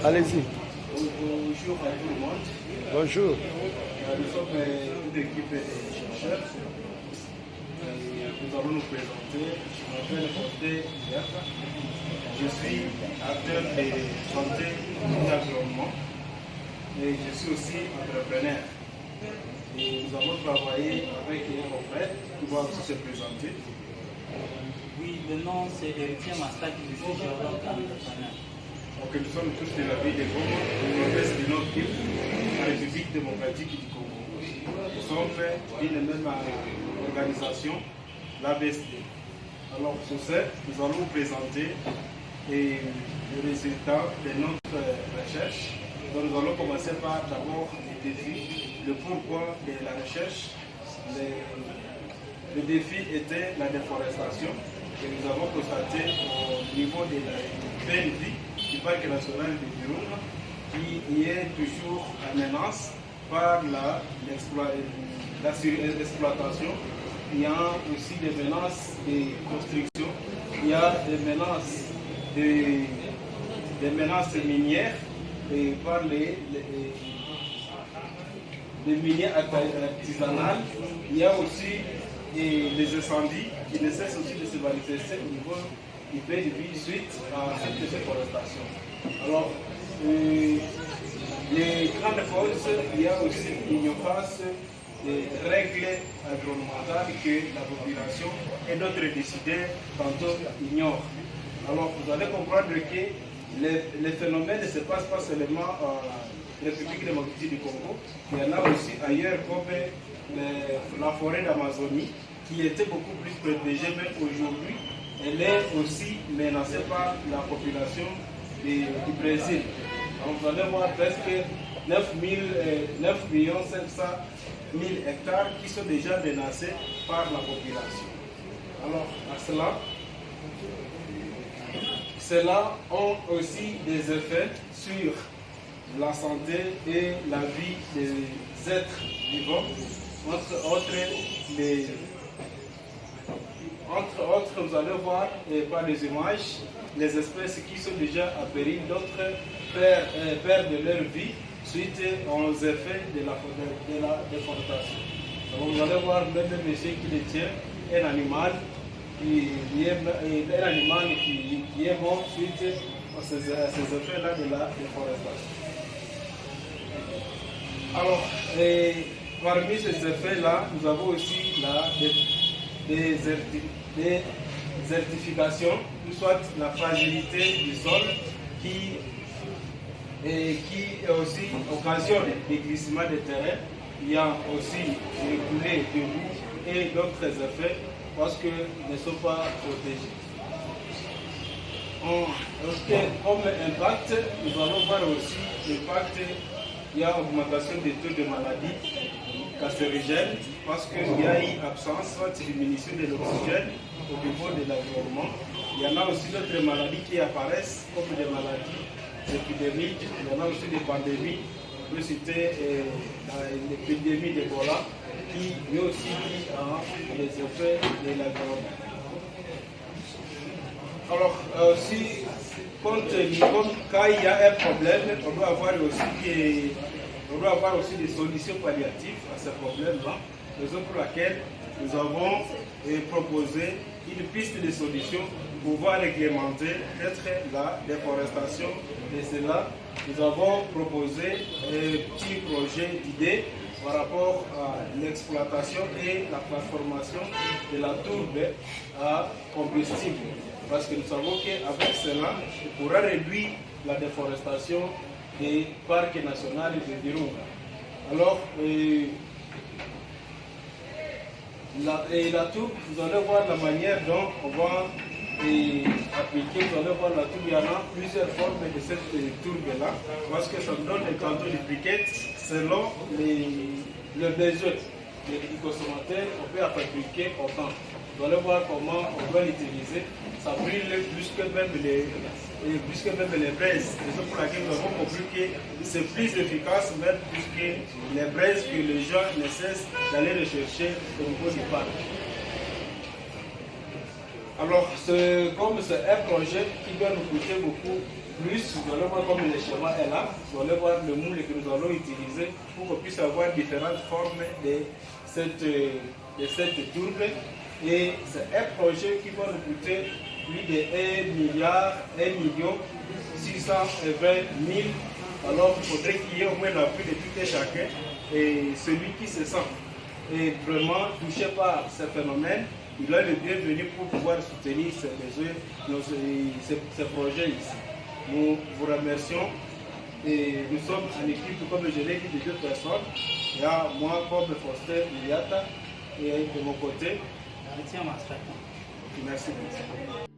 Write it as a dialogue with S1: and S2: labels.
S1: Allez-y.
S2: Bonjour à tout le monde.
S1: Bonjour.
S2: Nous sommes une équipe de chercheurs. Nous allons nous présenter. Je m'appelle Fosté Diak. Je suis acteur de santé et d'environnement. Et je suis aussi entrepreneur. Et nous avons travaillé avec un confrère qui va aussi se présenter.
S3: Oui, le nom c'est Héritier Mastak, je suis géologue entrepreneur.
S2: Donc nous sommes tous de la ville de Goma, province du Nord-Kivu, la République démocratique du Congo. Nous sommes d'une même organisation, l'ABSD. Alors sur ce, nous allons vous présenter les résultats de notre recherche. Donc nous allons commencer par d'abord les défis, le pourquoi de la recherche. Le défi était la déforestation que nous avons constaté au niveau de la PNV du Parc national de Virunga, qui est toujours en menace par la surexploitation. Il y a aussi des menaces de construction, il y a des menaces minières et par les miniers artisanales. Il y a aussi des incendies qui ne cessent aussi de se manifester au niveau du pays de vie suite à cette déforestation. Alors, les grandes causes, il y a aussi l'ignorance des règles environnementales que la population et d'autres décideurs tantôt ignorent. Alors, vous allez comprendre que les phénomènes ne se passent pas seulement en République démocratique du Congo, il y en a aussi ailleurs comme la forêt d'Amazonie qui était beaucoup plus protégée, mais aujourd'hui elle est aussi menacée par la population du Brésil. Donc vous allez voir presque 9 500 000 hectares qui sont déjà menacés par la population. Alors à cela ont aussi des effets sur la santé et la vie des êtres vivants. Entre autres, vous allez voir par les images les espèces qui sont déjà à péril, d'autres perdent leur vie suite aux effets de la déforestation. Donc vous allez voir même un monsieur qui détient un animal qui est mort suite à ces effets-là de la déforestation. Alors, parmi ces effets-là, nous avons aussi la désertification, soit la fragilité du sol qui aussi occasionne des glissements de terrain. Il y a aussi les coulées de boue et d'autres effets parce qu'ils ne sont pas protégés. Comme impact, nous allons voir aussi l'impact. Il y a augmentation des taux de maladies cancérigènes parce qu'il y a eu absence, soit diminution de l'oxygène au niveau de l'environnement. Il y en a aussi d'autres maladies qui apparaissent comme des maladies épidémiques. Il y en a aussi des pandémies. On peut citer l'épidémie d'Ebola qui est aussi liée à les effets de l'environnement. Alors, aussi, quand il y a un problème, on doit avoir aussi des solutions palliatives à ce problème-là, raison pour laquelle nous avons proposé une piste de solution pour pouvoir réglementer peut-être la déforestation. Et cela, nous avons proposé un petit projet d'idée par rapport à l'exploitation et la transformation de la tourbe à combustible. Parce que nous savons qu'avec cela, on pourra réduire la déforestation des parcs nationaux de Virunga. Alors, la tourbe, vous allez voir la manière dont on va appliquer, vous allez voir la tourbe, il y en a plusieurs formes de cette tourbe-là, parce que ça donne des cantons de briquettes selon le besoin du consommateur, on peut fabriquer autant. Vous allez voir comment on va l'utiliser. Ça brûle plus que même les braises. C'est pour laquelle nous avons compris que c'est plus efficace même plus que les braises que les gens ne cessent d'aller rechercher au niveau du parc. Alors, comme c'est un projet qui doit nous coûter beaucoup plus, vous allez voir comme le schéma est là, vous allez voir le moule que nous allons utiliser pour qu'on puisse avoir différentes formes de cette tourbe. Et c'est un projet qui va nous coûter plus de 1,620,000. Alors, il faudrait qu'il y ait au moins l'appui de tout et chacun. Et celui qui se sent est vraiment touché par ce phénomène, il a le bienvenu pour pouvoir soutenir ces besoins, ces projets ici. Nous vous remercions et nous sommes en équipe, comme je l'ai dit, de 2 personnes. Il y a moi comme Foster Iliata et de mon côté.
S3: Merci beaucoup.
S2: Merci beaucoup.